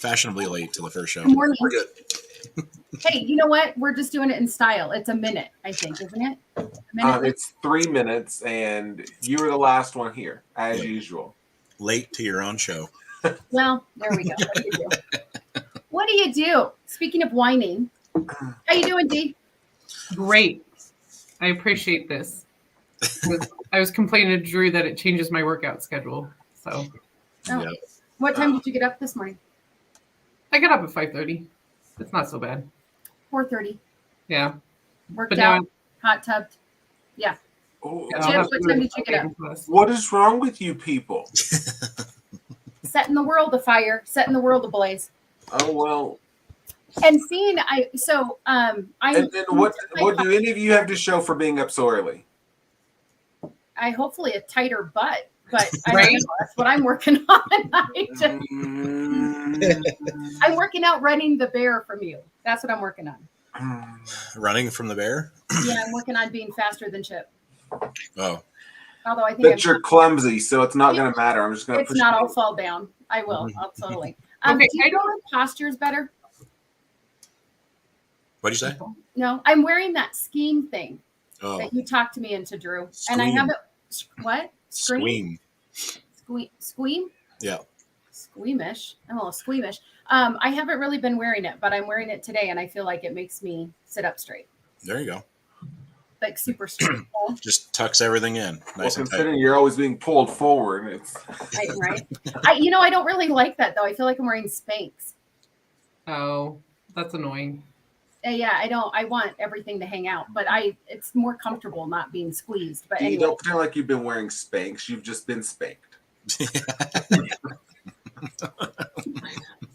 fashionably late to the first show. Good morning. We're good. Hey, you know what? We're just doing it in style. It's a minute, I think, isn't it? A minute? It's 3 minutes, and you were the last one here, as Yeah. usual. Late to your own show. Well, there we go. What do you do? What do you do? Speaking of whining, how you doing, Dee? Great. I appreciate this. I was complaining to Drew that it changes my workout schedule. So Oh. Yeah. What time did you get up this morning? I got up at 5:30. It's not so bad. 4:30. Yeah. Worked But now out, hot tubbed. Yeah. Oh, I'll Chip, have to what do time it did you get up? plus. what is wrong with you people? Setting the world afire, setting the world ablaze. Oh, well. And seeing, I And then what do any of you have to show for being up so early? I hopefully a tighter butt, but I Right? don't know. That's what I'm working on. I'm working out running the bear from you. That's what I'm working on. Running from the bear? Yeah, I'm working on being faster than Chip. Oh. Although I think But you're clumsy, so it's not going to matter. I'm just going to it's push not. you. I'll fall down. I will. I'll totally. Okay, Do you know that posture's better? What'd you say? No, I'm wearing that scheme thing Oh. that you talked to me into, Drew. And I Squeam. have it. What? Squeam. Squeam? Yeah. Squeamish. I'm a little squeamish. I haven't really been wearing it, but I'm wearing it today, and I feel like it makes me sit up straight, There you go. like super straight. Just tucks everything in. Well, Nice and tight. considering you're always being pulled forward, it's Right? I don't really like that though. I feel like I'm wearing Spanx. Oh, that's annoying. Yeah, I don't. I want everything to hang out, but it's more comfortable not being squeezed. But you anyway, don't pretend like you've been wearing Spanx. You've just been spanked.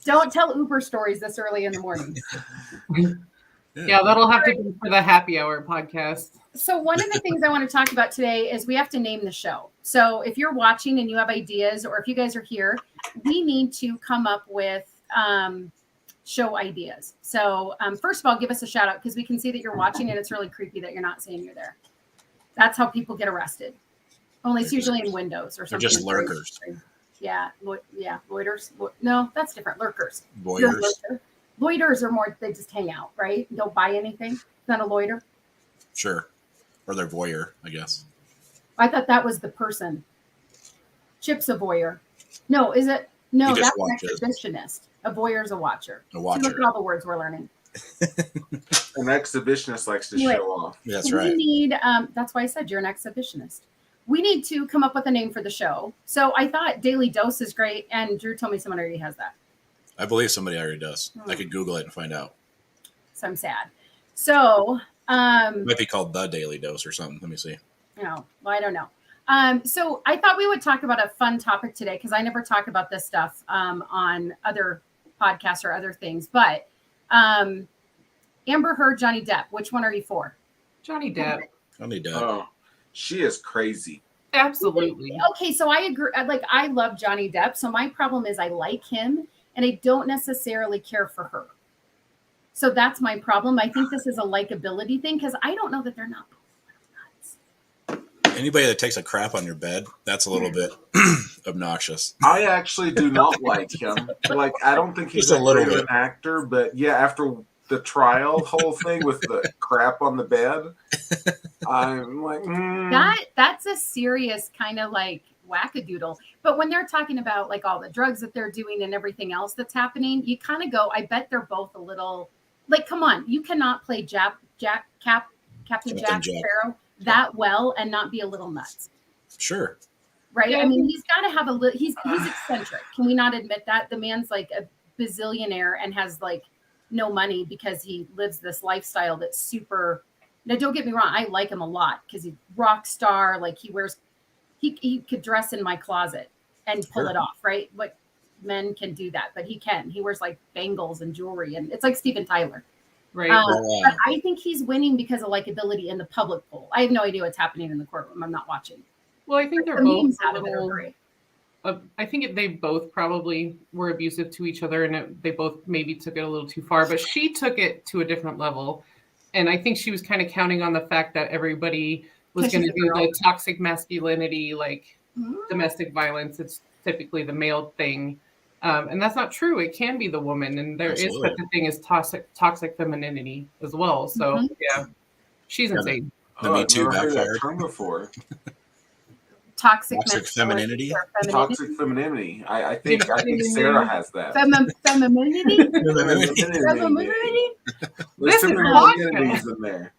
don't tell Uber stories this early in the morning. Yeah, that'll have to be for the happy hour podcast. So one of the things I want to talk about today is we have to name the show. So if you're watching and you have ideas, or if you guys are here, we need to come up with show ideas. So first of all, give us a shout out because we can see that you're watching and it's really creepy that you're not saying you're there. That's how people get arrested. Only it's usually in Windows or They're something. just lurkers. Yeah, loiters. No, that's different. Lurkers. Voyeurs. Loiters are more, they just hang out, right? Don't buy anything. It's not a loiter. Sure. Or they're voyeur, I guess. I thought that was the person. Chip's a voyeur. No, is it? No, He just that's an watches. exhibitionist. A voyeur's a watcher. A See, watcher. look at all the words we're learning. An exhibitionist likes to Right. show off. That's We right. need, that's why I said you're an exhibitionist. We need to come up with a name for the show. So I thought Daily Dose is great. And Drew told me someone already has that. I believe somebody already does. I could Google it and find out. So I'm sad. So, It might be called The Daily Dose or something. Let me see. well, I don't know. So I thought we would talk about a fun topic today because I never talk about this stuff on other podcasts or other things. But Amber Heard, Johnny Depp, which one are you for? Johnny Depp. I need to. Oh, she is crazy. Absolutely. Okay, so I agree. Like, I love Johnny Depp. So my problem is I like him and I don't necessarily care for her. So that's my problem. I think this is a likability thing because I don't know that they're not nuts. Anybody that takes a crap on your bed, that's a little bit obnoxious. I actually do not like him. Like, I don't think he's Just a a little great of bit. an actor, but yeah, after the trial whole thing with the crap on the bed, I'm like, That's a serious kind of like wackadoodle. But when they're talking about like all the drugs that they're doing and everything else that's happening, you kind of go, I bet they're both a little like, come on, you cannot play Captain Jack Sparrow that well and not be a little nuts. Sure. Right? Yeah. I mean, he's got to have a little, he's eccentric. Can we not admit that? The man's like a bazillionaire and has like no money because he lives this lifestyle that's super. Now, don't get me wrong. I like him a lot because he's rock star. Like he could dress in my closet and pull Sure. it off, right? What men can do that, but he can. He wears like bangles and jewelry and it's like Steven Tyler. Right. But I think he's winning because of likability in the public poll. I have no idea what's happening in the courtroom. I'm not watching. Well, I think they're The both memes a out of it are little. great. I think they both probably were abusive to each other, and they both maybe took it a little too far. But she took it to a different level, and I think she was kind of counting on the fact that everybody was Because going to she's a do girl. the toxic masculinity, like Mhm. domestic violence. It's typically the male thing, And that's not true. It can be the woman, and there is Absolutely. such a thing as toxic femininity as well. So yeah, she's insane. The Oh, Me I've Too never heard that backfired. term before. Toxic Femininity. or femininity. Toxic femininity. I think Sarah has that. Femininity. Femininity. Femininity. There's This too is many vodka. feminities in there.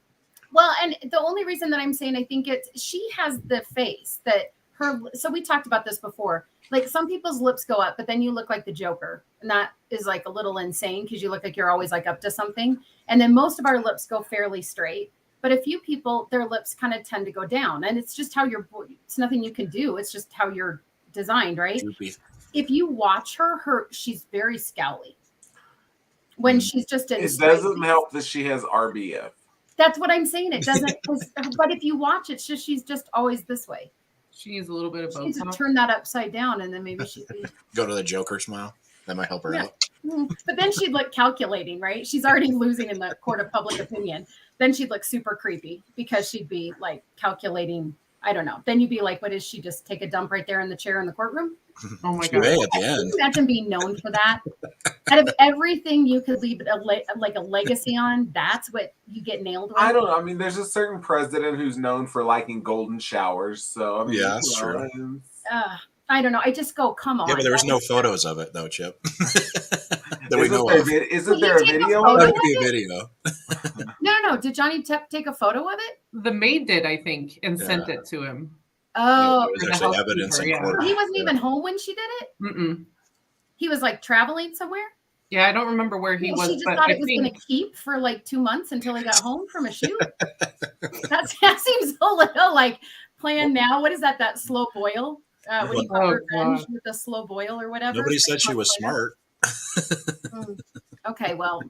Well, and the only reason that I'm saying I think she has the face that her. So we talked about this before. Like some people's lips go up, but then you look like the Joker, and that is like a little insane because you look like you're always like up to something. And then most of our lips go fairly straight, but a few people their lips kind of tend to go down, and it's just how it's nothing you can do. It's just how you're designed, right? Droopy. If you watch her, she's very scowly when she's just in. It doesn't help that she has RBF. That's what I'm saying. It doesn't. But if you watch it, she's just always this way. She needs a little bit of She needs to Botox. turn that upside down, and then maybe she'd be. Go to the Joker smile. That might help her Yeah. out. But then she'd look calculating, right? She's already losing in the court of public opinion. Then she'd look super creepy because she'd be like calculating. I don't know. Then you'd be like, what is she just take a dump right there in the chair in the courtroom? Oh my Q&A god! at the end. Imagine being known for that. Out of everything you could leave like a legacy on, that's what you get nailed with. I don't know. I mean, there's a certain president who's known for liking golden showers. So I mean, Yeah, that's true. I don't know. I just go, come on. Yeah, but there was no photos of it though, Chip. That we Isn't know there, of. isn't Will there a you take a video? photo? of That it? could be a video. No. Did Johnny Depp take a photo of it? The maid did, I think, and Yeah. sent it to him. Oh, There's the actually housekeeper, evidence in yeah. court. he wasn't even home when she did it. Mm-mm. He was like traveling somewhere. Yeah, I don't remember where he was, She just but thought I it was going think to keep for like 2 months until he got home from a shoot. that seems a little like planned now. What is that? That slow boil? When you call Oh, revenge God. with a slow boil or whatever. Nobody 6 said she months was later. smart. Okay, well,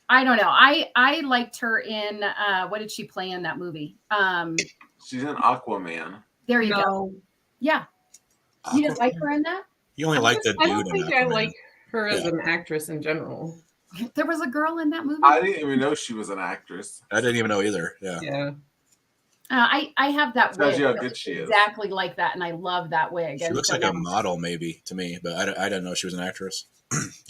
I don't know. I liked her in what did she play in that movie? She's in Aquaman. There you go. no. Yeah, you didn't like her in that? You only like the I don't dude in think I Aquaman. like her as Yeah. an actress in general. There was a girl in that movie. I didn't even know she was an actress. I didn't even know either. Yeah. Yeah. I have that Tells wig. you how that good looks she is. exactly like that, and I love that wig. She And looks so like a now- model, maybe, to me, but I didn't know she was an actress.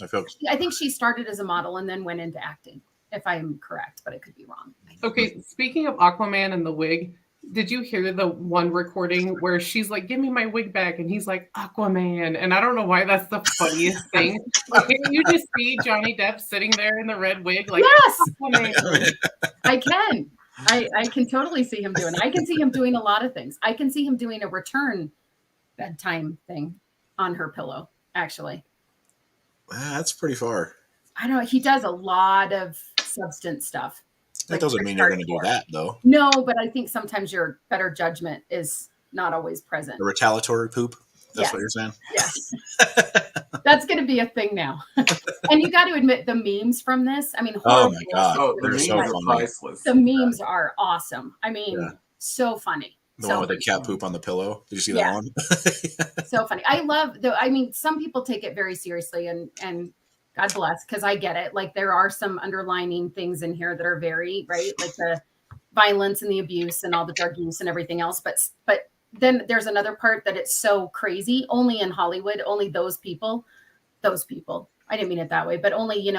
I feel I think she started as a model and then went into acting, if I'm correct, but I could be wrong. Okay, speaking of Aquaman and the wig, did you hear the one recording where she's like, "Give me my wig back," and he's like, "Aquaman," and I don't know why that's the funniest thing. Like, can you just see Johnny Depp sitting there in the red wig, like Yes, Aquaman? I can. I can totally see him doing. I can see him doing a lot of things. I can see him doing a return bedtime thing on her pillow. Actually, that's pretty far. I don't know. He does a lot of substance stuff. That Like, doesn't mean you're going to do hardcore. that, though. No, but I think sometimes your better judgment is not always present. The retaliatory poop. That's Yes. what you're saying. Yes. That's going to be a thing now. And you got to admit the memes from this. I mean, Oh horrible. my God. Oh, the They're memes so are funny. priceless. The memes are awesome. I mean, Yeah. so funny. The so one with the funny. cat poop on the pillow. Did you see Yeah. that one? So funny. I love I mean, some people take it very seriously and God bless, because I get it. Like there are some underlining things in here that are very, right? Like the violence and the abuse and all the drug use and everything else. But then there's another part that it's so crazy. Only in Hollywood, only those people, I didn't mean it that way, but only,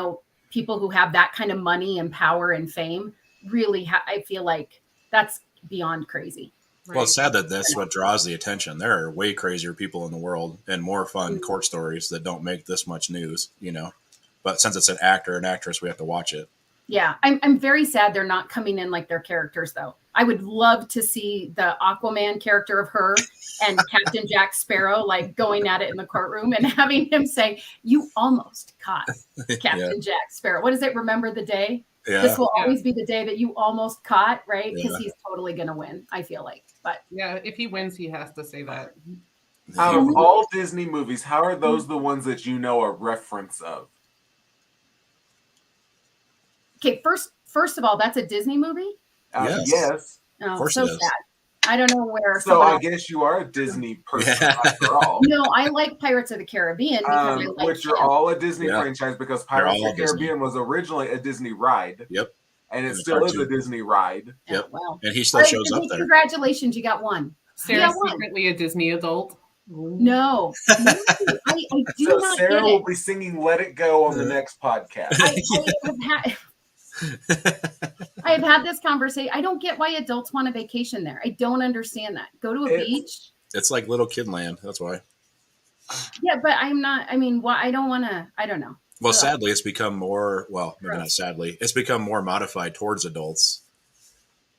people who have that kind of money and power and fame really, I feel like that's beyond crazy. Well, it's sad that that's what draws the attention. There are way crazier people in the world and more fun Mhm. court stories that don't make this much news, But since it's an actor and actress, we have to watch it. Yeah, I'm very sad they're not coming in like their characters, though. I would love to see the Aquaman character of her and Captain Jack Sparrow like going at it in the courtroom and having him say, "You almost caught Captain Jack Sparrow." What is it? Remember the day? Yeah. This will Yeah. always be the day that you almost caught, right? Because Yeah. he's totally going to win, I feel like. But Yeah, if he wins, he has to say that. Out of all Disney movies, how are those the ones that you know a reference of? okay, first of all, that's a Disney movie. Yes. Yes. Oh, Of course so it is. sad. I don't know where. So I somebody- guess you are a Disney person Yeah. after all. no, I like Pirates of the Caribbean because I like Which are him. all a Disney Yeah. franchise because They're Pirates all of the Disney. Caribbean was originally a Disney ride. Yep. And it And a still is a cartoon. Disney ride. Yeah, Yep. well, And he still all right, shows up Disney, there. Congratulations, you got one. Sarah's Yeah, one. secretly a Disney adult. No, I do So not Sarah get will it. be singing "Let It Go" on the next podcast. I have had this conversation. I don't get why adults want a vacation there. I don't understand that. Go to a beach. It's like little kid land. That's why. Yeah, but I'm not. I mean, I don't want to. I don't know. Well, Ugh. sadly, it's become more. Well, maybe not Gross. sadly. It's become more modified towards adults.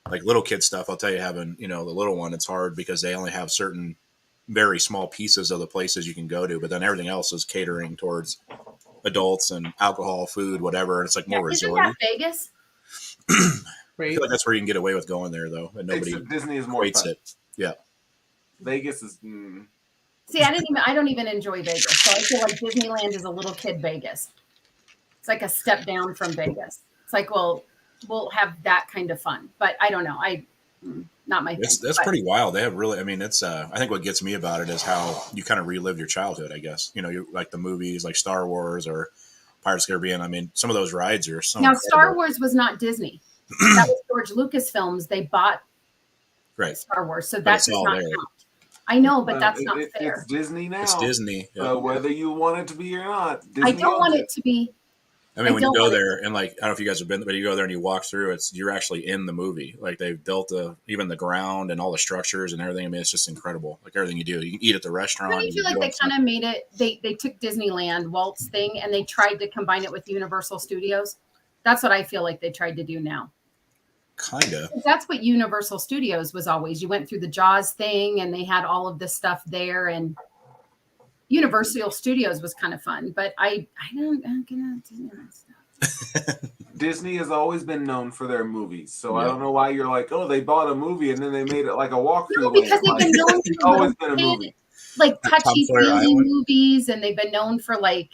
Like little kid stuff, I'll tell you, having the little one, it's hard because they only have certain very small pieces of the places you can go to, but then everything else is catering towards adults and alcohol, food, whatever. And it's like more Isn't resorty. that Vegas? I Right. feel like that's where you can get away with going there, though, and nobody Except Disney is more equates fun. it. Yeah, Vegas is. See, I don't even enjoy Vegas, so I feel like Disneyland is a little kid Vegas. It's like a step down from Vegas. It's like, well, we'll have that kind of fun, but I don't know. Not my thing. that's but, pretty wild. They have really. I mean, it's. I think what gets me about it is how you kind of relive your childhood. I guess you like the movies, like Star Wars or Pirates of the Caribbean. I mean, some of those rides are so. Now, incredible. Star Wars was not Disney. That was George Lucas Films. They bought Right. Star Wars, so But that it's does all not there. count. I know, but that's not fair. It's Disney now. It's Disney. So Yep. whether you want it to be or not, Disney I don't want owns it to be. I mean, I when you don't go want it there and like, I don't know if you guys have been, but you go there and you walk through, you're actually in the movie. Like they've built even the ground and all the structures and everything. I mean, it's just incredible. Like everything you do, you can eat at the restaurant. Don't you feel like they kind of made it? They took Disneyland Walt's thing and they tried to combine it with Universal Studios. That's what I feel like they tried to do now. Kind of. That's what Universal Studios was always. You went through the Jaws thing and they had all of this stuff there, and Universal Studios was kind of fun. But I don't get into that stuff. Disney has always been known for their movies, so I Yep. don't know why you're like, oh, they bought a movie and then they made it like a walkthrough. No, because they've been known It's for always been a movie. like Tom touchy Sawyer feely Island. movies, and they've been known for like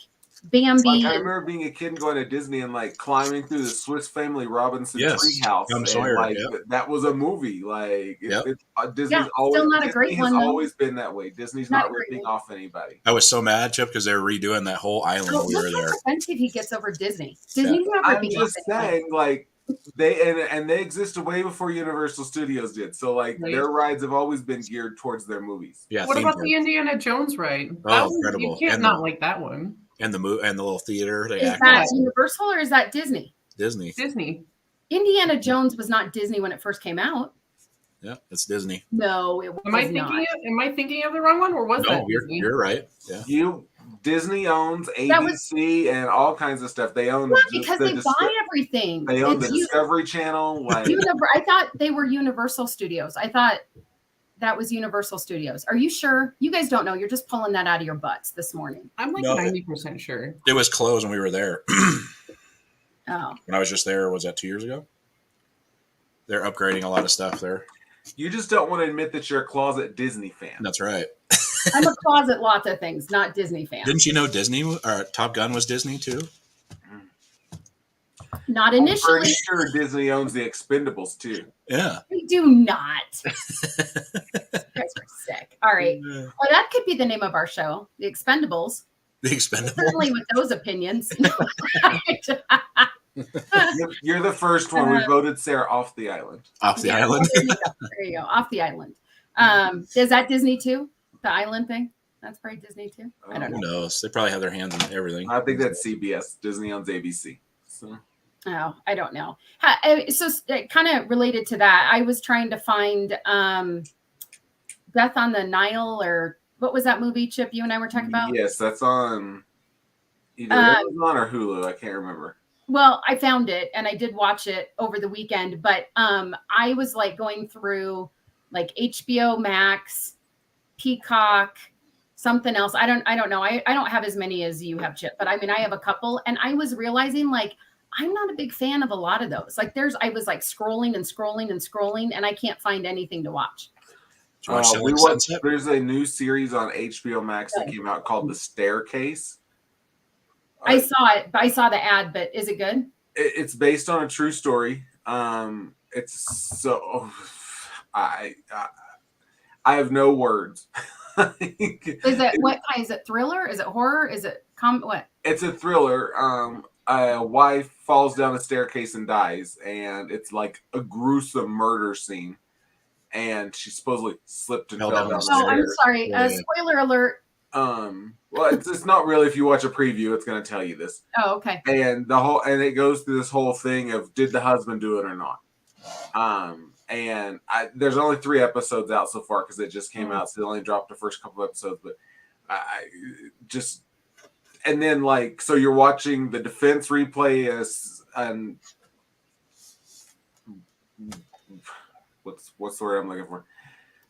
Bambi. Like, I remember being a kid and going to Disney and like climbing through the Swiss Family Robinson Yes, treehouse. Tom And Sawyer, like yep. that was a movie. Like Yep. Disney's Yeah, always still not a Disney great has one, though. always been that way. Disney's Not not a great ripping one. off anybody. I was so mad, Chip, because they were redoing that whole island when we were Look how there. defensive he gets over Disney. Disney's not I'm ripping off just anyone. saying, like they existed way before Universal Studios did. So like Right. their rides have always been geared towards their movies. Yeah. What theme about park. the Indiana Jones ride? Oh, That one, incredible. You can't And not the- like that one. and the little theater? They Is act that like Universal or is that Disney? Disney. Disney. Indiana Jones was not Disney when it first came out. Yeah, it's Disney. No, it was Am I not. thinking of the wrong one, or was No, that Disney? you're right. Yeah. Disney owns That was- ABC and all kinds of stuff. They own Yeah, because they buy everything. They own the It's Discovery Channel. Like I thought they were Universal Studios. I thought that was Universal Studios. Are you sure? You guys don't know. You're just pulling that out of your butts this morning. I'm like No, 90% sure. It was closed when we were there. Oh, When I was just there, was that 2 years ago? They're upgrading a lot of stuff there. you just don't want to admit that you're a closet Disney fan. That's right. I'm a closet lots of things, not Disney fan. Didn't you know Disney or Top Gun was Disney too? Not I'm initially. pretty sure Disney owns the Expendables too. Yeah. We do not. You guys are sick. All right. Well, that could be the name of our show, The Expendables. The Expendables. Certainly with those opinions. You're the first one. We voted Sarah off the island. Off the Yeah, island. There you go. Off the island. Is that Disney too? The island thing? That's probably Disney too. I don't Who know. knows? They probably have their hands in everything. I think that's CBS. Disney owns ABC. So Oh, I don't know. So kind of related to that, I was trying to find Death on the Nile, or what was that movie, Chip, you and I were talking about? yes, that's on either Amazon or Hulu. I can't remember. Well, I found it and I did watch it over the weekend, but I was like going through like HBO Max, Peacock, something else. I don't know. I don't have as many as you have, Chip, but I mean, I have a couple, and I was realizing like I'm not a big fan of a lot of those. Like I was like scrolling and scrolling and scrolling, and I can't find anything to watch. Did you watch Selling we watched, Sunset? there's a new series on HBO Max that came out called The Staircase. I saw it, but I saw the ad, but is it good? It's based on a true story. It's so I have no words. Is it what kind? Is it thriller? Is it horror? Is it what? It's a thriller. A wife falls down a staircase and dies, and it's like a gruesome murder scene. and she supposedly slipped and Fell fell down down the the Oh, I'm stairs. sorry. Yeah. Spoiler alert. Well, it's not really. If you watch a preview, it's going to tell you this. Oh, okay. And it goes through this whole thing of did the husband do it or not. There's only 3 episodes out so far because it just came out, so they only dropped the first couple episodes. But and then like, so you're watching the defense replay and what's the word I'm looking for?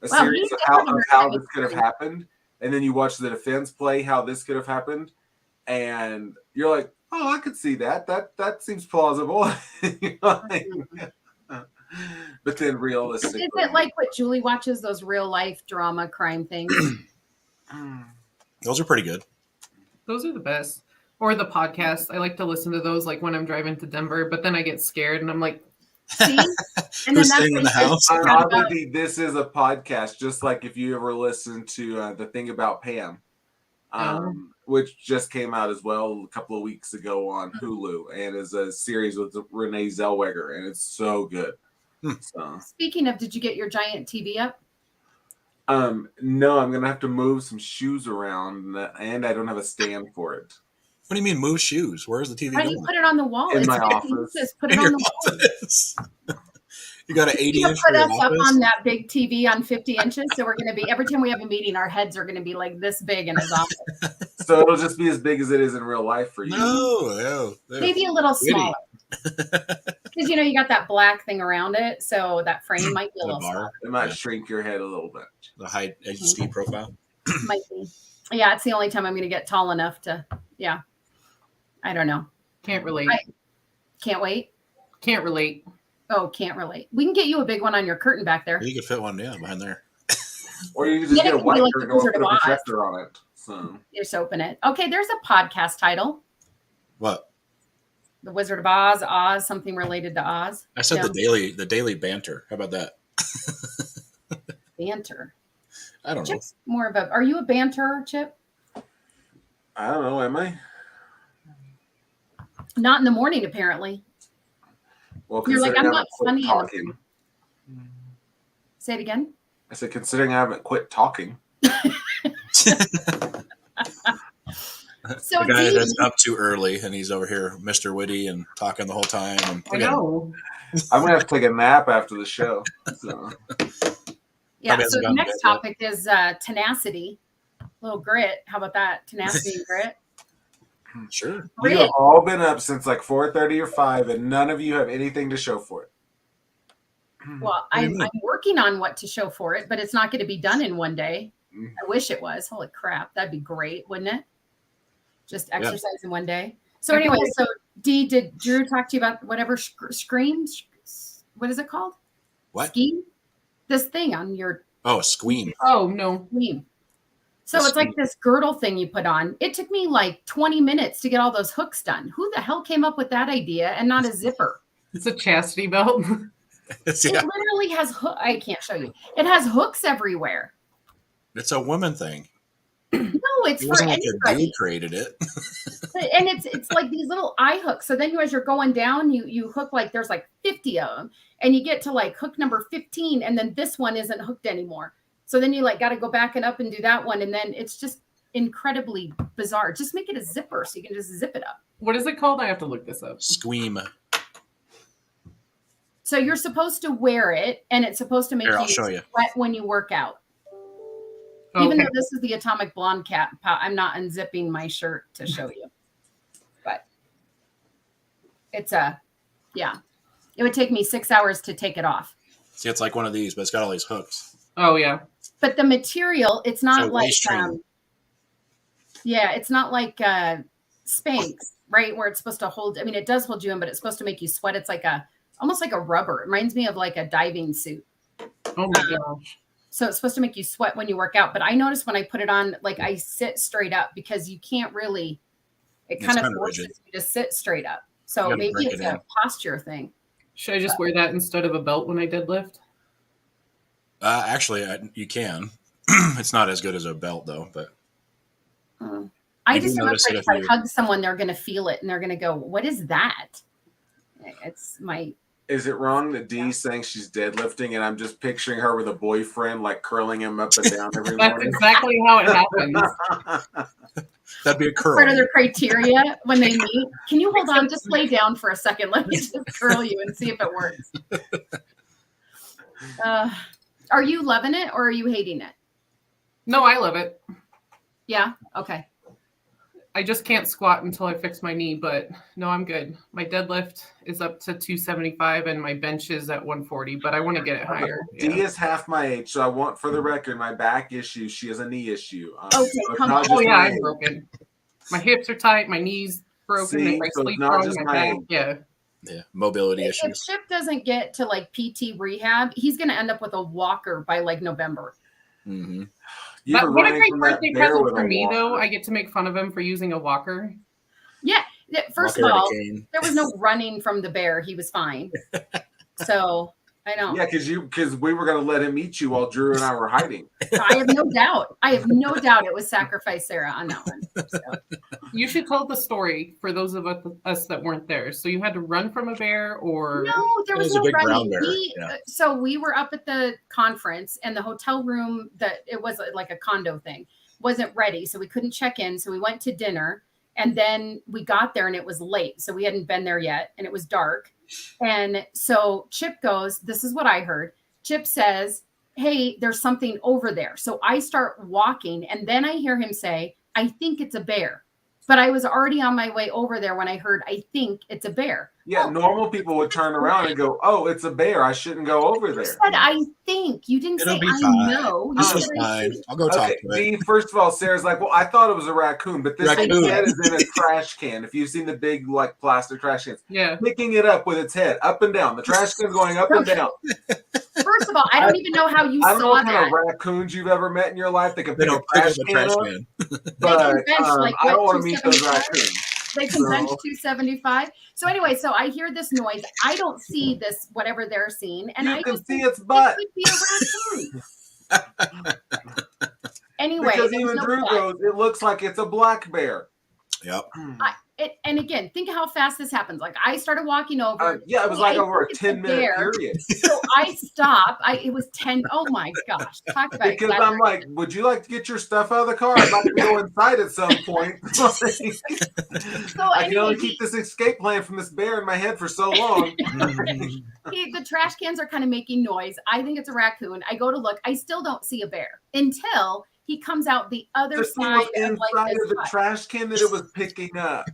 A Wow, series he's of different in how your this could have happened, and then you watch the defense play how this could have happened, and you're like, oh, I could see that. That seems plausible. But then realistically, Is it like what Julie watches, those real life drama crime things? Those are pretty good. Those are the best. Or the podcasts. I like to listen to those like when I'm driving to Denver, but then I get scared and I'm like, See? And Who's that's staying in the house? Oddly, this is a podcast, just like if you ever listen to The Thing About Pam, which just came out as well a couple of weeks ago on Hulu, and is a series with Renee Zellweger, and it's so good. So, Speaking of, did you get your giant TV up? no, I'm gonna have to move some shoes around, and I don't have a stand for it. What do you mean move shoes? Where's the TV Why going? don't you put it on the wall? In It's my 50 office. inches. Put In it your on the wall. office. You got an 80 You inch put for your us up office? on that big TV on 50 inches. So we're going to be, every time we have a meeting, our heads are going to be like this big in his office. So it'll just be as big as it is in real life for you. No. Maybe a little Witty. smaller. Because, you got that black thing around it. So that frame might be a The little smaller. bar, It might shrink your head a little bit. the high HD profile. Might be. Yeah, it's the only time I'm going to get tall enough to, I don't know. can't relate. Can't wait. Can't relate. Oh, can't relate. We can get you a big one on your curtain back there. You could fit one, behind there. Or you can just Then it get a can be white like curtain the or Wizard put a of Oz. projector on it. So You just open it. Okay, there's a podcast title. What? The Wizard of Oz, something related to Oz. I said No. the daily banter. How about that? Banter. I don't know. Chip's more of a, are you a banter, Chip? I don't know, am I? Not in the morning, apparently. Well, You're like, considering I'm I not haven't quit funny. talking. Say it again. I said, considering I haven't quit talking. So The guy Dee, that's up too early and he's over here, Mr. Witty, and talking the whole time. And I know. I'm gonna have to take a nap after the show. So yeah. Probably So hasn't the gone to next bed yet. topic is tenacity, little grit. How about that? Tenacity and grit. Sure. you have all been up since like 4:30 or 5, and none of you have anything to show for it. Well, do you I'm mean? working on what to show for it, but it's not going to be done in one day. Mhm. I wish it was. Holy crap, that'd be great, wouldn't it? Just Yeah. exercise in one day. So anyway, so Dee, did Drew talk to you about whatever scream? What is it called? What? Scheme? This thing on your Oh, Squeam. Oh no. scheme. So The it's like this girdle thing you put on. It took me like 20 minutes to get all those hooks done. Who the hell came up with that idea and not a zipper? It's a chastity belt. It Yeah, literally has I can't show you. It has hooks everywhere. it's a woman thing. No, it's It for wasn't like a anybody. dude created it. And it's like these little eye hooks. So then as you're going down, you hook like there's like 50 of them, and you get to like hook number 15, and then this one isn't hooked anymore. So then you like got to go back and up and do that one, and then it's just incredibly bizarre. Just make it a zipper so you can just zip it up. What is it called? I have to look this up. Squeam. So you're supposed to wear it, and it's supposed to make Here, I'll you show you. sweat when you work out. Okay. Even though this is the Atomic Blonde cat, I'm not unzipping my shirt to show you. But it's yeah. It would take me 6 hours to take it off. See, it's like one of these, but it's got all these hooks. Oh yeah. But the material, it's not So like waist training. it's not like Spanx, right? Where it's supposed to hold. I mean, it does hold you in, but it's supposed to make you sweat. It's like almost like a rubber. It reminds me of like a diving suit. Oh my gosh. So it's supposed to make you sweat when you work out. But I noticed when I put it on, like I sit straight up because you can't really, it It's kind of kinda forces rigid. you to sit straight up. You So gotta maybe break it's it a in. posture thing. Should I just wear that instead of a belt when I deadlift? Actually, you can. It's not as good as a belt, though. But I You do just am notice afraid it if if I you- hug someone, they're going to feel it and they're going to go, "What is that?" It's my Is it wrong that Dee's saying she's deadlifting and I'm just picturing her with a boyfriend like curling him up and down every That's morning? exactly how it happens. That'd be a curl. Part of their criteria when they meet. Can you hold on? Just lay down for a second. Let me just curl you and see if it works. Are you loving it or are you hating it? No, I love it. Yeah. Okay. I just can't squat until I fix my knee, but no, I'm good. My deadlift is up to 275 and my bench is at 140, but I want to get it higher. Dee is half my age, so I want, for the record, my back issue. She has a knee issue. Okay, so come on. Oh yeah, I'm broken. My hips are tight, my knees broken, See, my so it's sleep not wrong, just my my back. age. Yeah. Yeah, mobility If issues. Chip doesn't get to like PT rehab, he's going to end up with a walker by like November. Mm-hmm. What a great birthday present for me, though. I get to make fun of him for using a walker. Yeah. First Walker of and a all, cane. there was no running from the bear. He was fine. So I know. Yeah, because we were going to let him eat you while Drew and I were hiding. I have no doubt. I have no doubt it was Sacrifice Sarah on that one. So. You should tell the story for those of us that weren't there. So you had to run from a bear, or No, there was no a big brown running. bear. So we were up at the conference, and the hotel room that it was like a condo thing wasn't ready, so we couldn't check in. So we went to dinner, and then we got there, and it was late, so we hadn't been there yet, and it was dark. And so Chip goes, "This is what I heard." Chip says, "Hey, there's something over there." So I start walking, and then I hear him say, "I think it's a bear." But I was already on my way over there when I heard, "I think it's a bear." Yeah, normal people would turn around and go, "Oh, it's a bear. I shouldn't go over You there." said, "I think." You didn't It'll say, be "I fine. know." This You was said, "I fine. think." I'll go talk Okay, to it. Dee, first of all, Sarah's like, "Well, I thought it was a raccoon, but this Raccoon. head is in a trash can. If you've seen the big like plastic trash cans, yeah, picking it up with its head up and down. The trash can's going up and down. First of all, I don't even know how you I don't know saw what kind that. of raccoons you've ever met in your life that can They pick a don't pick trash up a can trash up, can. but bench, like, I don't what, want to meet those 275? raccoons. They can bench 275. So anyway, so I hear this noise. I don't see this, whatever they're seeing. And You I can just see think its butt. it could be a raccoon. Anyway, Because there was even no Drew butt. goes, "It looks like it's a black bear." Yep. And again, think of how fast this happens. Like I started walking over. Yeah, it was like over a 10-minute period. So I stop. It was 10. Oh my gosh. Talk about Because I'm like, "Would you like to get your stuff out of the car? I'd like to go inside at some point." I can only keep this escape plan from this bear in my head for so long. The trash cans are kind of making noise. I think it's a raccoon. I go to look. I still don't see a bear until he comes out the other side of like this the hut. trash can that it was picking up.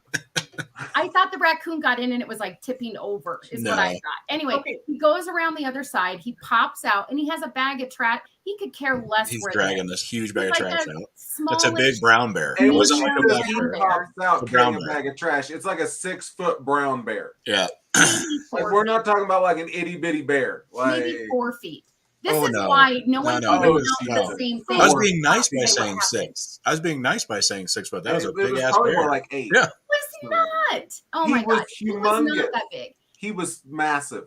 I thought the raccoon got in and it was like tipping over is what I thought. Anyway, he goes around the other side. He pops out and he has a bag of trash. He could care less. He's where dragging this huge bag of trash out. That's a smallish- big brown bear. And It wasn't like a when black he bear. pops out It's a brown carrying a bear. bag of trash, it's like a 6-foot brown bear. Yeah. Like, we're not talking about like an itty bitty bear. Like, maybe 4 feet. This Oh, is no. why no one No, can it was- pronounce no. the same thing. I was being nice by Say what saying happened. 6. I was being nice by saying 6 foot. That was a it big was ass probably bear. more like 8. Yeah. Was not. Oh He my was god. He was humongous. not that big. He was massive.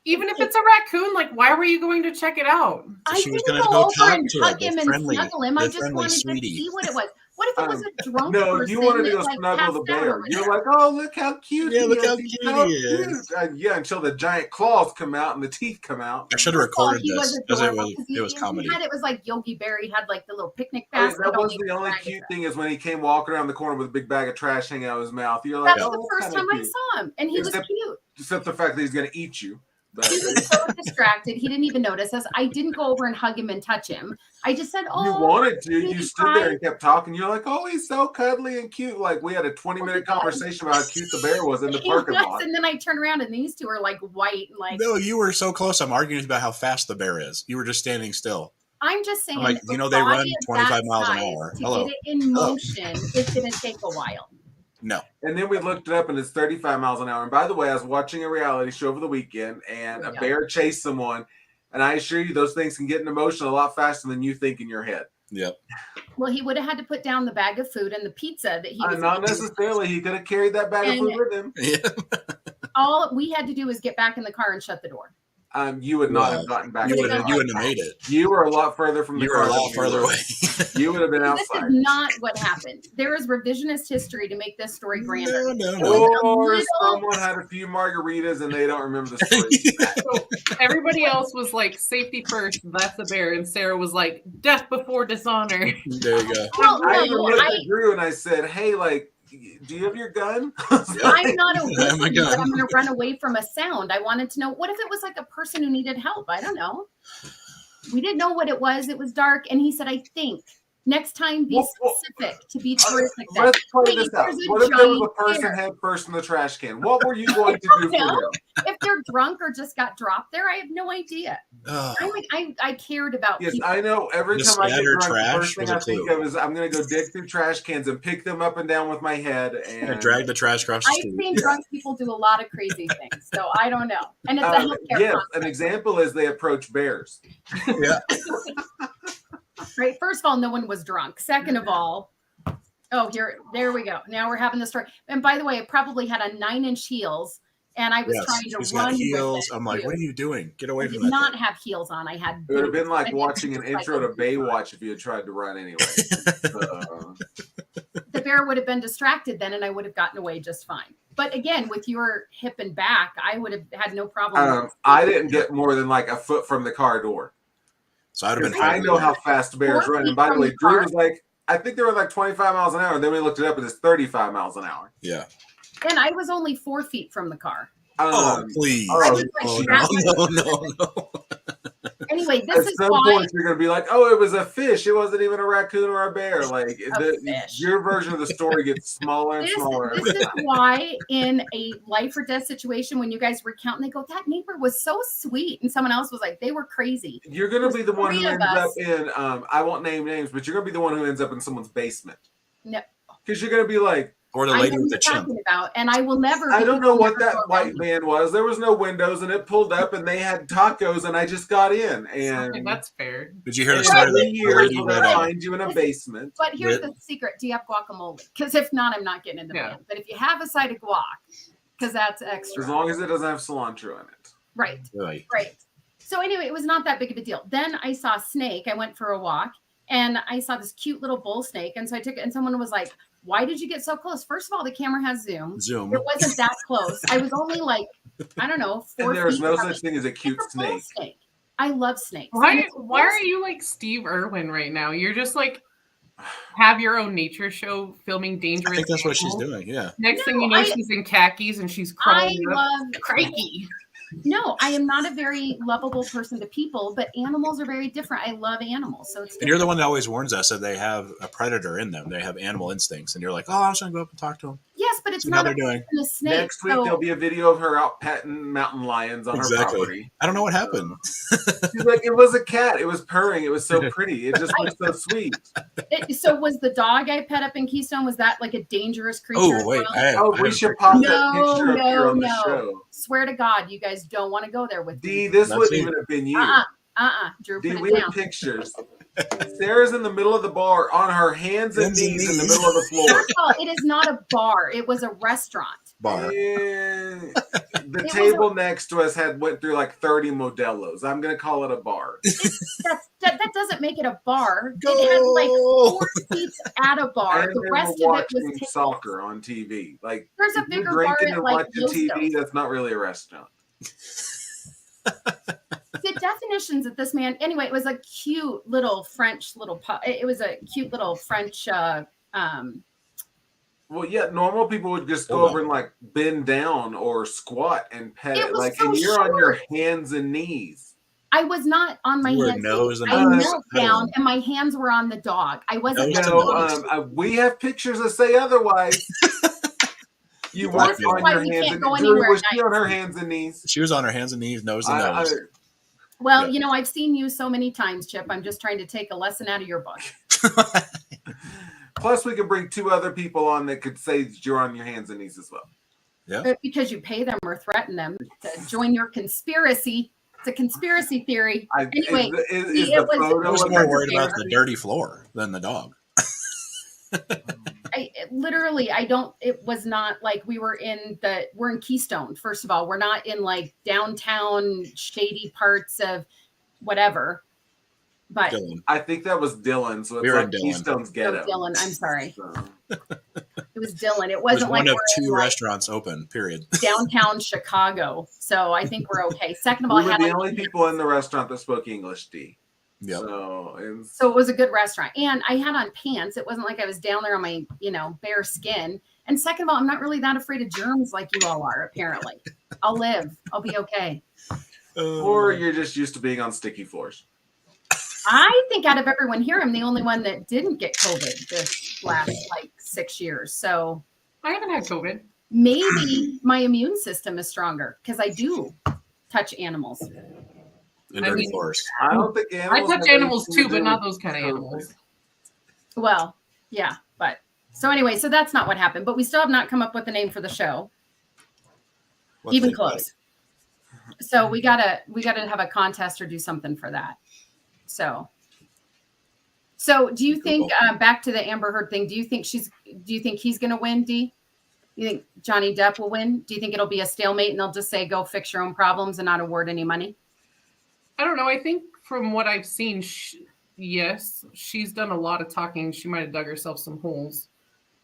even if it's a raccoon, like why were you going to check it out? I She was didn't gonna go go over talk and to it. hug They're him and friendly. snuggle him. I They're just friendly, wanted sweetie. to see what it was. What if it was a drunk No, person you wanted to that, go like, snuggle the passed out bear. over You're there? like, "Oh, look how cute Yeah, he look is. how He's cute so he is." Yeah, until the giant claws come out and the teeth come out. I should have recorded he this was because adorable because it was comedy. It was like Yogi Bear. He had like the little picnic I mean, basket. that was the only bag of cute trash. thing is when he came walking around the corner with a big bag of trash hanging out of his mouth. You're like, That's "Oh, the that's first kinda time I cute." saw him, and he was Except- cute. Except the fact that he's going to eat you. But He was so distracted. He didn't even notice us. I didn't go over and hug him and touch him. I just said, "Oh." you wanted to. You he's stood there fine. and kept talking. You're like, "Oh, he's so cuddly and cute." Like we had a 20-minute conversation about how cute the bear was in the He parking was, lot. and then I turn around and these two are like white and like. No, you were so close. I'm arguing about how fast the bear is. You were just standing still. I'm just saying. I'm like, the you know, they run body of 25 that miles an size hour. To Hello. get it in Hello. motion, it's going to take a while. No. And then we looked it up, and it's 35 miles an hour. And by the way, I was watching a reality show over the weekend, and a bear chased someone. And I assure you, those things can get in motion a lot faster than you think in your head. Yep. Well, he would have had to put down the bag of food and the pizza that he was Not eating. necessarily. He could have carried that bag of And- food with him. Yeah. All we had to do was get back in the car and shut the door. You would not have gotten back. You to wouldn't have made it. You were a lot further from the You car. were a lot further away. You would have been This outside. is not what happened. There is revisionist history to make this story grander. Or someone had a few margaritas and they don't remember the story. So everybody else was like, safety first, that's a bear. And Sarah was like, death before dishonor. There you go. Well, I no, looked at Drew and I said, hey, like, do you have your gun? I'm not a Yeah, my wizard, God. but I'm going to run away from a sound. I wanted to know, what if it was like a person who needed help? I don't know. We didn't know what it was. It was dark. And he said, I think. Next time, be specific to be terrific. Let's play this out. What if there was a person bear. head first in the trash can? What were you going to do for them? If they're drunk or just got dropped there, I have no idea. I cared about Yes, people. I know. Every The time I get drunk, the trash first thing was a I think clue. of is I'm going to go dig through trash cans and pick them up and down with my head and drag the trash across the I've street. seen drunk people do a lot of crazy things, so I don't know. And it's a healthcare yes, concept. an example is they approach bears. Yeah. Right. First of all, no one was drunk. Second of all, there we go. Now we're having the story. And by the way, I probably had on 9-inch heels, and I was trying to she's run got heels. with it. I'm like, what are you doing? Get away I from did that. not have heels on. I had. It would have been like boots. watching an Just like intro to a- Baywatch if you had tried to run anyway. The bear would have been distracted then, and I would have gotten away just fine. But again, with your hip and back, I would have had no problem. I didn't get more than like a foot from the car door. So I'd have been. I know how fast bears 4 run. feet And by the from way, the Drew car. was like, I think they were like 25 miles an hour. And then we looked it up and it's 35 miles an hour. Yeah. And I was only 4 feet from the car. Oh, please. I was like, No. Anyway, At this is some why. point, you're going to be like, oh, it was a fish. It wasn't even a raccoon or a bear. Like, fish. your version of the story gets smaller and smaller. This is why in a life or death situation, when you guys recount and they go, that neighbor was so sweet. And someone else was like, they were crazy. You're going to be the one who Three of ends up us. in, I won't name names, but you're going to be the one who ends up in someone's basement. No. Because you're going to be like, Or the I lady know with what the you're chimp. talking about, and I will never. I don't know what never that go white down. van was. There was no windows, and it pulled up, and they had tacos, and I just got in. And Okay, that's fair. Did you hear the in story? 3 The years, lady we're with, going to find you in a basement. But here's With- the secret: do you have guacamole? Because if not, I'm not getting in the Yeah. van. But if you have a side of guac, because that's extra. As long as it doesn't have cilantro in it. Right. Right. Right. So anyway, it was not that big of a deal. Then I saw a snake. I went for a walk and I saw this cute little bull snake. And so I took it and someone was like, why did you get so close? First of all, the camera has zoom. It wasn't that close. I was only like, I don't know, 4 And there's feet no from such it. thing as a cute It's a bull snake. I love snakes. And Why it's a bull are you like Steve Irwin right now? You're just like have your own nature show filming dangerous. I think that's what she's animals. doing. Yeah. Next thing No, you know, she's in khakis and she's crawling up. love Crikey. No, I am not a very lovable person to people, but animals are very different. I love animals. So it's And you're the one that always warns us that they have a predator in them. They have animal instincts. And you're like, oh, I'm just going to go up and talk to them. yes, but it's See how not they're doing. a snake. Next week, so there'll be a video of her out petting mountain lions on her property. I don't know what happened. She's like, it was a cat. It was purring. It was so pretty. It just was so sweet. So was the dog I pet up in Keystone, was that like a dangerous creature? Oh, as wait. well? We should pop that No, picture up here on the no. show. Swear to God, you guys don't want to go there with D, me. this That's wouldn't it. even have been you. Drew, D, put we it have down. pictures. Sarah's in the middle of the bar on her hands and knees in the middle of the floor. First of all, it is not a bar. It was a restaurant. Bar. And the was table next to us went through like 30 Modelos. I'm gonna call it a bar. That doesn't make it a bar. It had like 4 seats at a bar. And The then rest we're of it was watching tables. soccer on TV. Like, There's a if you're bigger bar drinking at and like watching TV. Yostos. That's not really a restaurant. The definitions that this man, anyway, it was a cute little French little pub. It was a cute little French. Well, yeah, normal people would just go Hold over and like bend down or squat and pet It it. was Like, so and you're on your short. hands and knees. I was not on my You were hands. nose and I nose. knelt down and my hands were on the dog. I wasn't. Nose to No, nose. we have pictures that say otherwise. You This weren't is on why your we hands can't and go Drew, anywhere was at she night. on her hands and knees? She was on her hands and knees, nose to I- nose. Well, Yeah. you know, I've seen you so many times, Chip. I'm just trying to take a lesson out of your book. Plus, we could bring 2 other people on that could say that you're on your hands and knees as well. Yeah. Because you pay them or threaten them to join your conspiracy. It's a conspiracy theory. Anyway, is it the was- photo I was of more the- worried about the dirty floor than the dog. literally, I don't, it was not like we're in Keystone. First of all, we're not in like downtown shady parts of whatever, but Dylan. I think that was Dylan. So it's We were in like Dylan. Keystone's Ghetto. Dylan, I'm sorry. So, It was Dylan. It It was wasn't one like of we're in two like restaurants open, period. downtown Chicago. So I think we're okay. Second of all, we I were had the like, only people in the restaurant that spoke English, D. Yep. so it was a good restaurant. And I had on pants. It wasn't like I was down there on my, bare skin. And second of all, I'm not really that afraid of germs like you all are, apparently. I'll live. I'll be okay. Or you're just used to being on sticky floors. I think out of everyone here, I'm the only one that didn't get COVID this last like 6 years. So I haven't had COVID. maybe my immune system is stronger because I do touch animals. In dirty floors. I don't think I animals. touch have animals anything too, to but do not with those kind of COVID. animals. Well, yeah, but so anyway, so that's not what happened. But we still have not come up with a name for the show, Let's even think about close. So we gotta have a contest or do something for that. So do you think back to the Amber Heard thing? Do you think he's gonna win, D? You think Johnny Depp will win? Do you think it'll be a stalemate and they'll just say go fix your own problems and not award any money? I don't know. I think from what I've seen, yes, she's done a lot of talking. She might have dug herself some holes,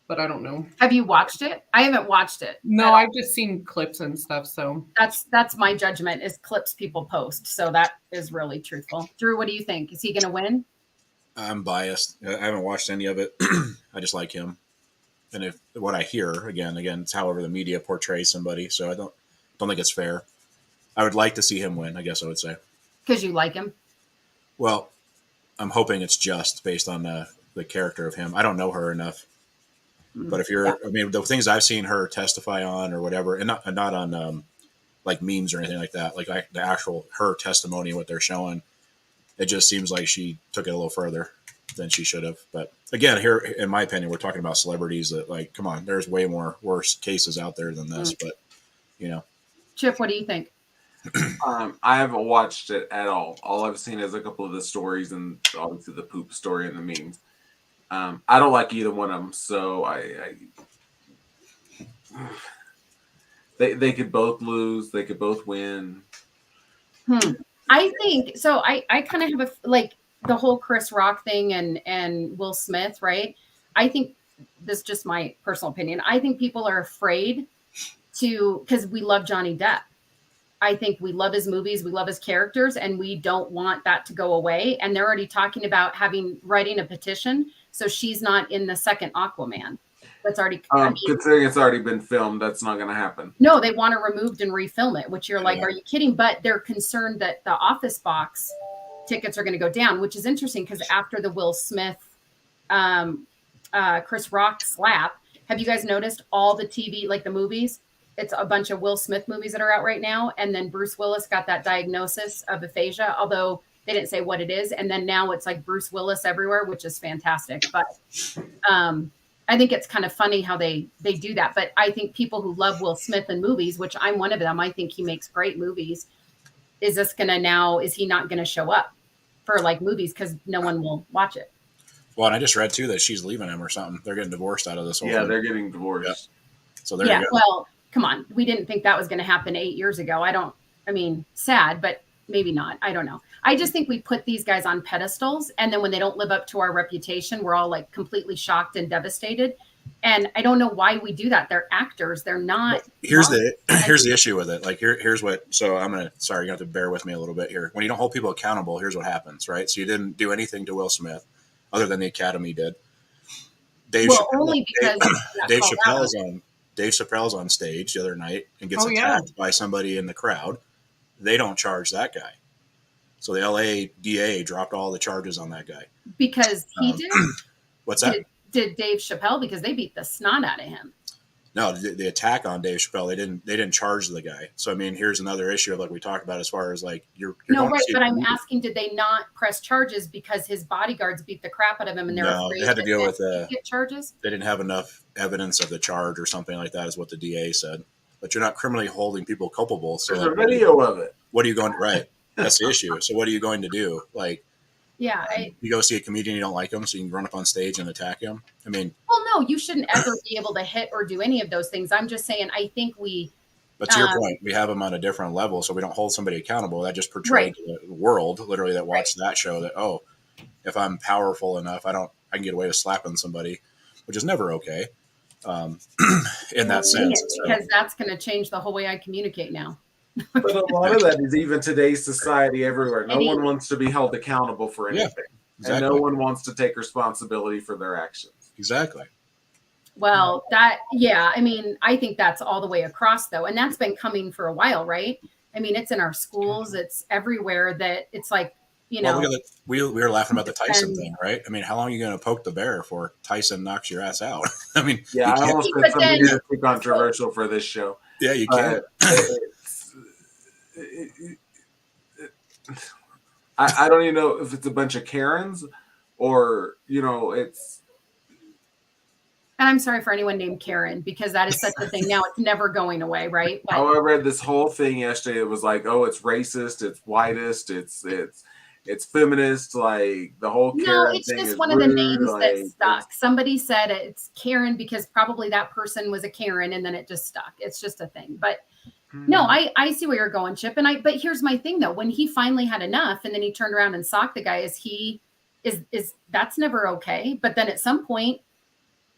but I don't know. Have you watched it? I haven't watched it. No, I've just seen clips and stuff. So that's my judgment is clips people post. So that is really truthful. Drew, what do you think? Is he going to win? I'm biased. I haven't watched any of it. I just like him. And if what I hear, again, it's however the media portrays somebody. So I don't think it's fair. I would like to see him win, I guess I would say. Because you like him? Well, I'm hoping it's just based on the character of him. I don't know her enough. But if you're, I mean, the things I've seen her testify on or whatever, and not on like memes or anything like that, like the actual her testimony, what they're showing, it just seems like she took it a little further than she should have. But again, here, in my opinion, we're talking about celebrities that, like, come on, there's way more worse cases out there than this. But, Chip, what do you think? I haven't watched it at all. All I've seen is a couple of the stories and obviously the poop story and the memes. I don't like either one of them, so they could both lose. They could both win. I think so. I kind of have like the whole Chris Rock thing and Will Smith, right? I think this is just my personal opinion. I think people are afraid because we love Johnny Depp. I think we love his movies, we love his characters, and we don't want that to go away. And they're already talking about writing a petition so she's not in the second Aquaman. That's already considering it's already been filmed, that's not going to happen. No, they want to removed and refilm it, which you're like, are you kidding? But they're concerned that the Office Box tickets are going to go down, which is interesting because after the Will Smith, Chris Rock slap, have you guys noticed all the TV, like the movies? It's a bunch of Will Smith movies that are out right now. And then Bruce Willis got that diagnosis of aphasia, although they didn't say what it is. And then now it's like Bruce Willis everywhere, which is fantastic. But I think it's kind of funny how they do that. But I think people who love Will Smith in movies, which I'm one of them, I think he makes great movies. Is he not going to show up for like movies because no one will watch it? Well, and I just read too that she's leaving him or something. They're getting divorced out of this whole thing. They're getting divorced. Yeah. So there you go. Well, come on. We didn't think that was going to happen 8 years ago. Sad, but maybe not. I don't know. I just think we put these guys on pedestals. And then when they don't live up to our reputation, we're all like completely shocked and devastated. And I don't know why we do that. They're actors. They're not. Here's the issue with it. Like here's what, so sorry, you have to bear with me a little bit here. When you don't hold people accountable, here's what happens, right? So you didn't do anything to Will Smith other than the Academy did. Dave Chappelle's on stage the other night and gets attacked by somebody in the crowd. They don't charge that guy. So the LA DA dropped all the charges on that guy. Because he did? What's that? Did Dave Chappelle, because they beat the snot out of him. No, the attack on Dave Chappelle, they didn't charge the guy. So I mean, here's another issue of like we talked about as far as like you're no, right, but I'm asking, did they not press charges because his bodyguards beat the crap out of him and they're afraid they had to deal with get charges? They didn't have enough evidence of the charge or something like that is what the DA said. But you're not criminally holding people culpable. So there's a video of it. What are you going to, right? That's the issue. So what are you going to do? Like, yeah, you go see a comedian, you don't like him, so you can run up on stage and attack him. I mean, well, no, you shouldn't ever be able to hit or do any of those things. I'm just saying, I think But to your point, we have them on a different level, so we don't hold somebody accountable. That just right, portrayed to the world, literally, that right. watched that show, that, oh, if I'm powerful enough, I can get away with slapping somebody, which is never okay, um, in that sense. Because that's going to change the whole way I communicate now. But a lot of that is even today's society everywhere. No one wants to be held accountable for anything. Yeah, exactly. And no one wants to take responsibility for their actions. Exactly. Well, I mean, I think that's all the way across, though. And that's been coming for a while, right? I mean, it's in our schools, it's everywhere, that it's like, you know. Well, we were laughing about the Tyson thing, right? I mean, how long are you going to poke the bear before Tyson knocks your ass out? I mean, yeah, I almost said something here too controversial for this show. Yeah, you can't. I don't even know if it's a bunch of Karens or, you know, it's. And I'm sorry for anyone named Karen, because that is such a thing now. It's never going away, right? But I read this whole thing yesterday. It was like, oh, it's racist, it's whitist, it's feminist, like the whole Karen it's thing just is one rude, of the names like, that stuck. Somebody said it's Karen because probably that person was a Karen, and then it just stuck. It's just a thing. But no, I see where you're going, Chip. But here's my thing, though. When he finally had enough and then he turned around and socked the guy, is that's never okay. But then at some point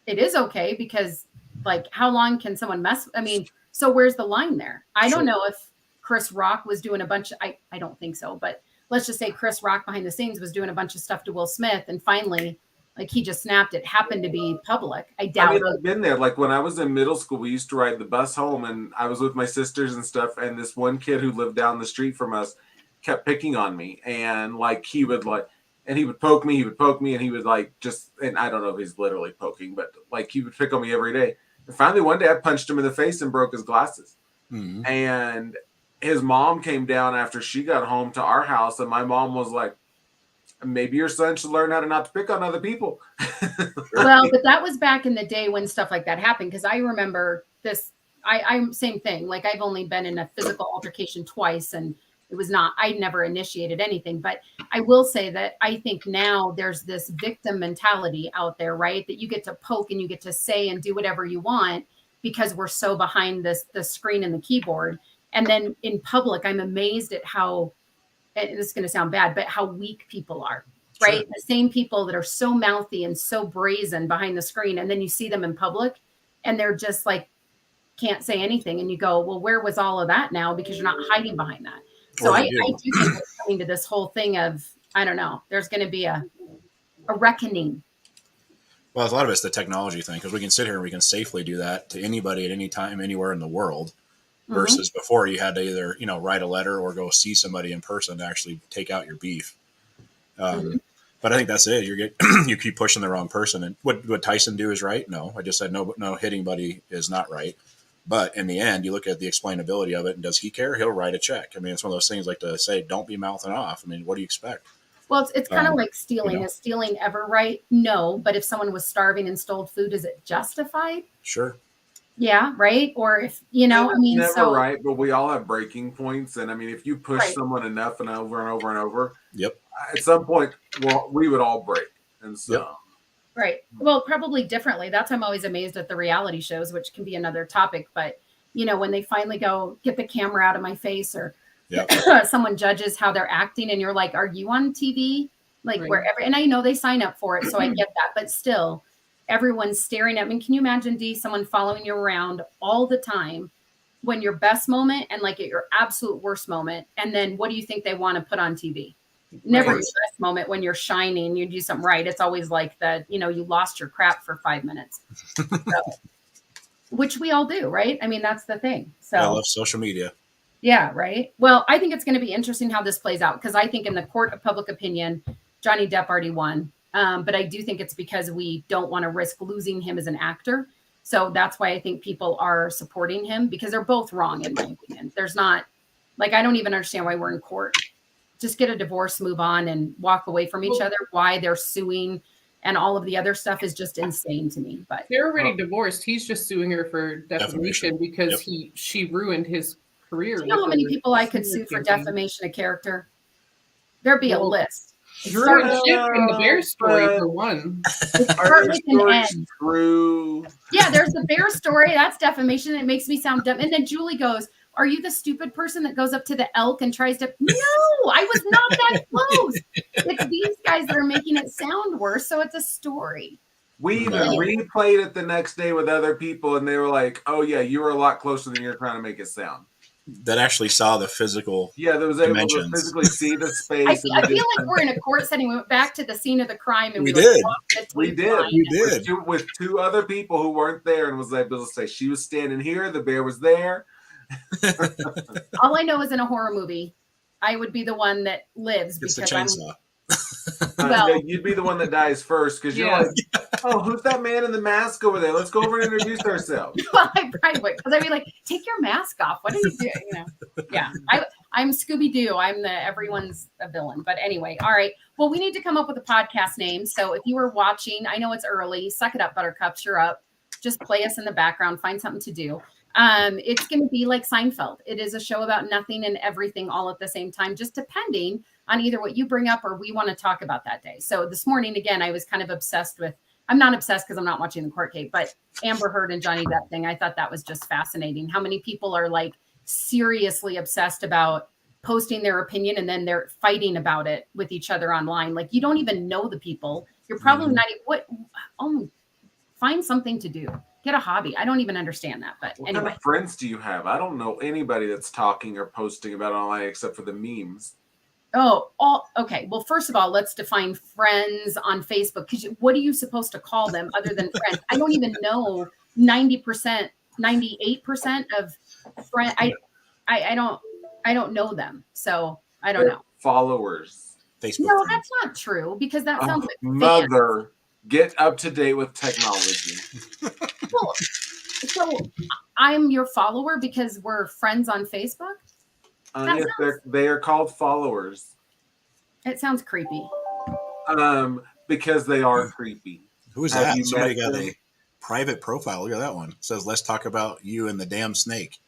it is okay, because like, how long can someone I mean, so where's the line there? I don't know if Chris Rock was doing a bunch of, I don't think so, but let's just say Chris Rock behind the scenes was doing a bunch of stuff to Will Smith, and finally, like, he just snapped. It happened to be public. I doubt it. I've been there. Like when I was in middle school, we used to ride the bus home, and I was with my sisters and stuff. And this one kid who lived down the street from us kept picking on me, and like he would poke me, and he would like just, and I don't know if he's literally poking, but like he would pick on me every day. And finally, one day, I punched him in the face and broke his glasses. Mm-hmm. And his mom came down after she got home to our house, and my mom was like, maybe your son should learn how to not to pick on other people. Well, but that was back in the day when stuff like that happened. Because I remember this, I'm same thing. Like, I've only been in a physical altercation twice, and it was not, I never initiated anything. But I will say that I think now there's this victim mentality out there, right? That you get to poke and you get to say and do whatever you want because we're so behind the screen and the keyboard. And then in public, I'm amazed at how, and this is going to sound bad, but how weak people are, right? Sure. The same people that are so mouthy and so brazen behind the screen. And then you see them in public and they're just like, can't say anything. And you go, well, where was all of that now? Because you're not hiding behind that. So I do think we're coming to this whole thing of, I don't know, there's going to be a reckoning. Well, a lot of it's the technology thing, because we can sit here and we can safely do that to anybody at any time, anywhere in the world. Versus before, you had to either, write a letter or go see somebody in person to actually take out your beef. But I think that's it. You keep pushing the wrong person. And what Tyson do is right? No, I just said no hitting buddy is not right. But in the end, you look at the explainability of it, and does he care? He'll write a check. I mean, it's one of those things like to say, don't be mouthing off. I mean, what do you expect? Well, it's kind of like stealing. Is stealing ever right? No. But if someone was starving and stole food, is it justified? Sure. Yeah, right. Or if, never right, but we all have breaking points. And I mean, if you push someone enough and over and over and over, at some point, we would all break. And so, right. Well, probably differently. That's why I'm always amazed at the reality shows, which can be another topic. But, when they finally go, get the camera out of my face, or someone judges how they're acting, and you're like, are you on TV? Like wherever. And I know they sign up for it, so I get that. But still, everyone's staring at me. Can you imagine, Dee, someone following you around all the time when your best moment and like at your absolute worst moment? And then what do you think they want to put on TV? Never your best moment when you're shining, you do something right. It's always like that, you lost your crap for 5 minutes. Which we all do, right? I mean, that's the thing. So I love social media. Yeah, right. Well, I think it's going to be interesting how this plays out, because I think in the court of public opinion, Johnny Depp already won. But I do think it's because we don't want to risk losing him as an actor. So that's why I think people are supporting him, because they're both wrong, in my opinion. There's not, like, I don't even understand why we're in court. Just get a divorce, move on, and walk away from each other. Why they're suing and all of the other stuff is just insane to me. But they're already divorced. He's just suing her for defamation because she ruined his career. Do you know how many people I could sue for defamation of character? There'd be a list. It True. starts, Ship in the bear story but- for one. it Are starts those with an stories N. true? Yeah, there's the bear story. That's defamation. It makes me sound dumb. And then Julie goes, "Are you the stupid person that goes up to the elk and tries to?" No, I was not that close. It's these guys that are making it sound worse. So it's a story. We even Anyway. replayed it the next day with other people, and they were like, "Oh yeah, you were a lot closer than you're trying to make it sound." That actually saw the physical. Yeah, that was able to Dimensions. physically see the I space. feel, and I the feel like distance. we're in a court setting. We went back to the scene of the crime and We we, did. like, walked the We tape did. line. We did. with two other people who weren't there, and was able to say she was standing here, the bear was there. All I know is in a horror movie, I would be the one that lives It's the because I'm. chainsaw. Well- Yeah, you'd be the one that dies first because you're Yeah. like, "Oh, who's that man in the mask over there? Let's go over and introduce ourselves." Well, I probably would because I'd be like, "Take your mask off. What are you doing?" You know. Yeah, I'm Scooby Doo. I'm the everyone's a villain. But anyway, all right. Well, we need to come up with a podcast name. So if you were watching, I know it's early. Suck it up, Buttercups. You're up. Just play us in the background. Find something to do. It's going to be like Seinfeld. It is a show about nothing and everything all at the same time, just depending on either what you bring up or we want to talk about that day. So this morning, again, I was kind of obsessed with. I'm not obsessed because I'm not watching the court case, but Amber Heard and Johnny Depp thing. I thought that was just fascinating. How many people are like seriously obsessed about posting their opinion and then they're fighting about it with each other online. Like you don't even know the people. You're probably not. Find something to do. Get a hobby. I don't even understand that. But What anyway, kind of friends do you have? I don't know anybody that's talking or posting about it online except for the memes. okay. Well, first of all, let's define friends on Facebook because what are you supposed to call them other than friends? I don't even know 90%, 98% of friends. I don't know them, so I don't know. Followers. Facebook. No, friend. that's not true because that sounds like fans. Mother, get up to date with technology. Well, so I'm your follower because we're friends on Facebook. That Yes, they are called followers. It sounds creepy. Because they are creepy. Who is Have that? you Somebody met got them? a private profile. Look at that one. It says, "Let's talk about you and the damn snake."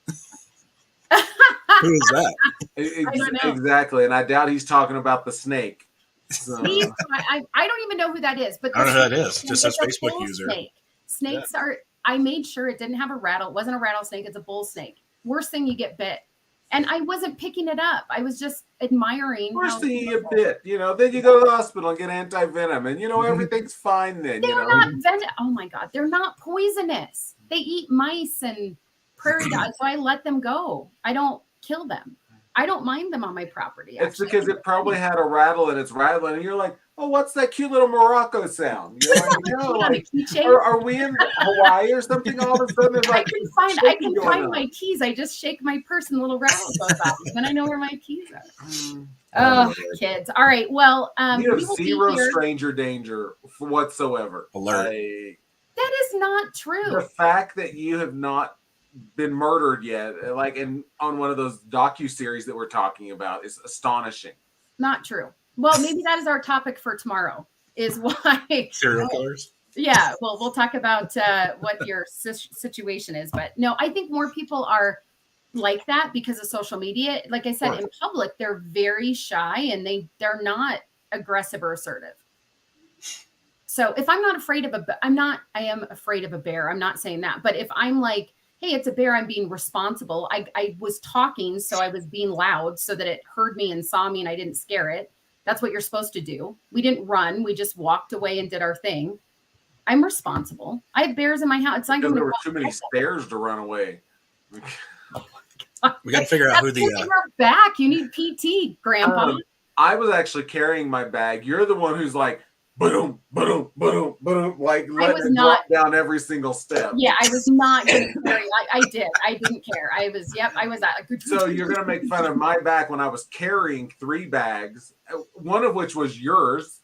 Who is that? I don't know. Exactly, and I doubt he's talking about the snake. So, I don't even know who that is, but I don't know who that is. it's Just says a Facebook bull user. Snake. Snakes are. I made sure it didn't have a rattle. It wasn't a rattlesnake. It's a bull snake. Worst thing, you get bit, and I wasn't picking it up. I was just admiring. First thing you get bit, then you go to the hospital and get anti-venom, and everything's fine then. They're not venom. Oh my god, they're not poisonous. They eat mice and prairie dogs, so I let them go. I don't kill them. I don't mind them on my property. It's because it probably had a rattle and it's rattling, and you're like, "Oh, what's that cute little Morocco sound?" You're like, "No, like, are we in Hawaii or something?" All of a sudden, there's I like, can find my keys. I just shake my purse and the little rattle goes off. Then I know where my keys are. Oh, kids. All right. Well, you have we will be zero here. stranger danger whatsoever. Alert. That is not true. The fact that you have not been murdered yet, like on one of those docu-series that we're talking about, is astonishing. Not true. Well, maybe that is our topic for tomorrow. Is why Serial killers. Yeah. Well, we'll talk about what your situation is, but no, I think more people are like that because of social media. Like I said, in public, they're very shy and they're not aggressive or assertive. So if I'm not afraid of I am afraid of a bear. I'm not saying that, but if I'm like, hey, it's a bear, I'm being responsible. I was talking, so I was being loud so that it heard me and saw me and I didn't scare it. That's what you're supposed to do. We didn't run. We just walked away and did our thing. I'm responsible. I have bears in my house. It's not Because there were too many stairs to run away. We got to figure out who the. Your back. You need PT, Grandpa. I was actually carrying my bag. You're the one who's like, boom, boom, boom, boom, like letting it drop down every single step. Yeah, I was not going to carry. I did. I didn't care. I was at. So you're going to make fun of my back when I was carrying 3 bags, one of which was yours.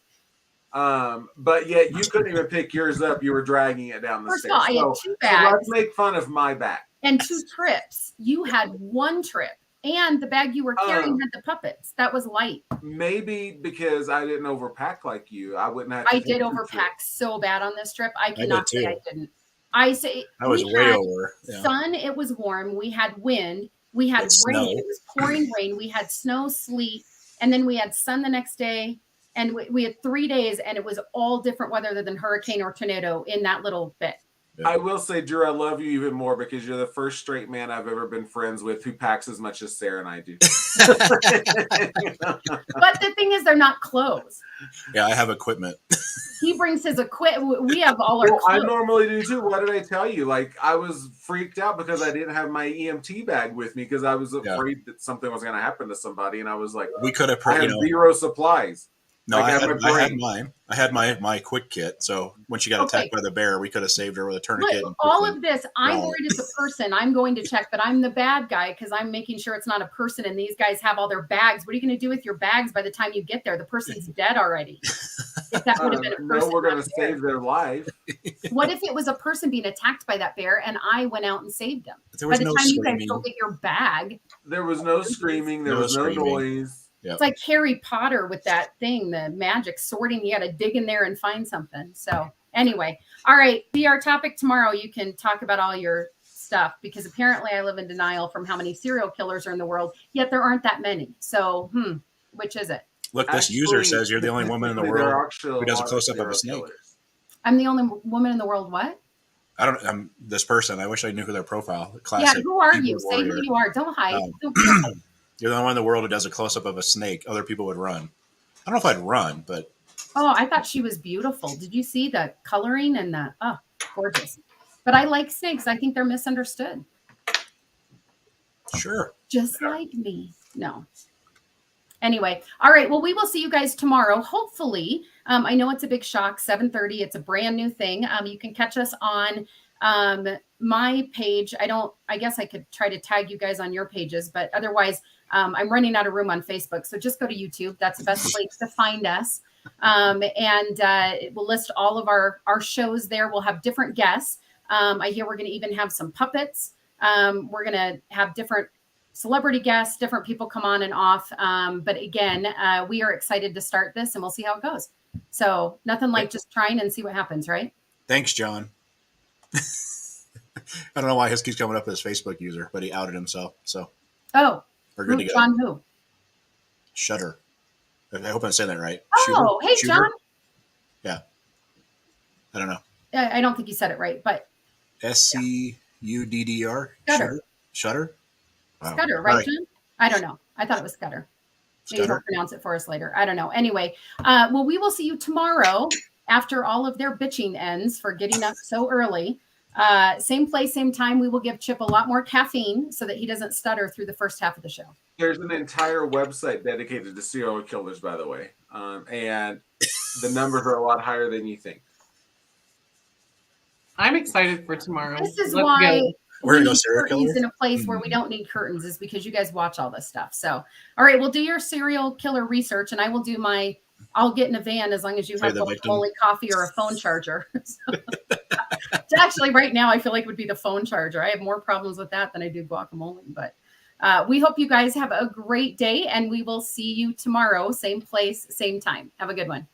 But yet you couldn't even pick yours up. You were dragging it down the First stairs. of all, I had 2 bags. So let's make fun of my back. And 2 trips. You had 1 trip. And the bag you were carrying had the puppets. That was light. Maybe because I didn't overpack like you. I wouldn't have. I did overpack so bad on this trip. I cannot say I didn't. I say I was way over. Yeah. Sun, it was warm. We had wind. We had rain. It was pouring rain. We had snow, sleet, and then we had sun the next day. And we had 3 days, and it was all different weather other than hurricane or tornado in that little bit. I will say, Drew, I love you even more because you're the first straight man I've ever been friends with who packs as much as Sarah and I do. But the thing is, they're not clothes. Yeah, I have equipment. He brings his equipment. We have all our Well, I clothes. normally do too. What did I tell you? Like, I was freaked out because I didn't have my EMT bag with me because I was afraid that something was going to happen to somebody. And I was like, We could have, I have zero supplies. No, Like, I had mine. I had my quick kit. So when she got attacked by the bear, we could have saved her with a tourniquet. Look, all of this, I'm worried as a person. I'm going to check, but I'm the bad guy because I'm making sure it's not a person. And these guys have all their bags. What are you going to do with your bags by the time you get there? The person's dead already. If that would have been a person, no, we're going to save their life. What if it was a person being attacked by that bear and I went out and saved them? There was by the no time screaming. you guys go get your bag, there was no screaming. There was no noise. Yep. It's like Harry Potter with that thing, the magic sorting. You got to dig in there and find something. So anyway, all right. Be our topic tomorrow. You can talk about all your stuff because apparently I live in denial from how many serial killers are in the world, yet there aren't that many. So, which is it? Look, this user says you're the only woman in the world who does a close-up of a snake. I'm the only woman in the world. What? I don't. I'm this person. I wish I knew who their profile. Classic. Yeah, who are you? Say who you are. Don't hide. You're the only one in the world who does a close-up of a snake. Other people would run. I don't know if I'd run, but. Oh, I thought she was beautiful. Did you see the coloring and the, gorgeous. But I like snakes. I think they're misunderstood. Sure. Just like me. No. Anyway. All right. Well, we will see you guys tomorrow. Hopefully. I know it's a big shock. 7:30. It's a brand new thing. You can catch us on my page. I guess I could try to tag you guys on your pages, but otherwise I'm running out of room on Facebook. So just go to YouTube. That's the best place to find us. And it will list all of our shows there. We'll have different guests. I hear we're going to even have some puppets. We're going to have different celebrity guests, different people come on and off. But again, we are excited to start this and we'll see how it goes. So nothing like just trying and see what happens, right? Thanks, John. I don't know why his keeps coming up as Facebook user, but he outed himself. So we're good to go. John who? Shutter. I hope I'm saying that right. Oh, hey, Shooter? John. Yeah. I don't know. I don't think you said it right, but SCUDDR. Shutter. Wow. Scudder, right, John? I don't know. I thought it was Scudder. Maybe he'll pronounce it for us later. I don't know. Anyway, well, we will see you tomorrow after all of their bitching ends for getting up so early. Same place, same time. We will give Chip a lot more caffeine so that he doesn't stutter through the first half of the show. There's an entire website dedicated to serial killers, by the way. And the numbers are a lot higher than you think. I'm excited for tomorrow. This is why we're going to go serial killers in a place where we don't need curtains is because you guys watch all this stuff. So, all right, we'll do your serial killer research and I will do I'll get in a van as long as you have guacamole coffee or a phone charger. Actually, right now, I feel like it would be the phone charger. I have more problems with that than I do guacamole. But we hope you guys have a great day, and we will see you tomorrow. Same place, same time. Have a good one.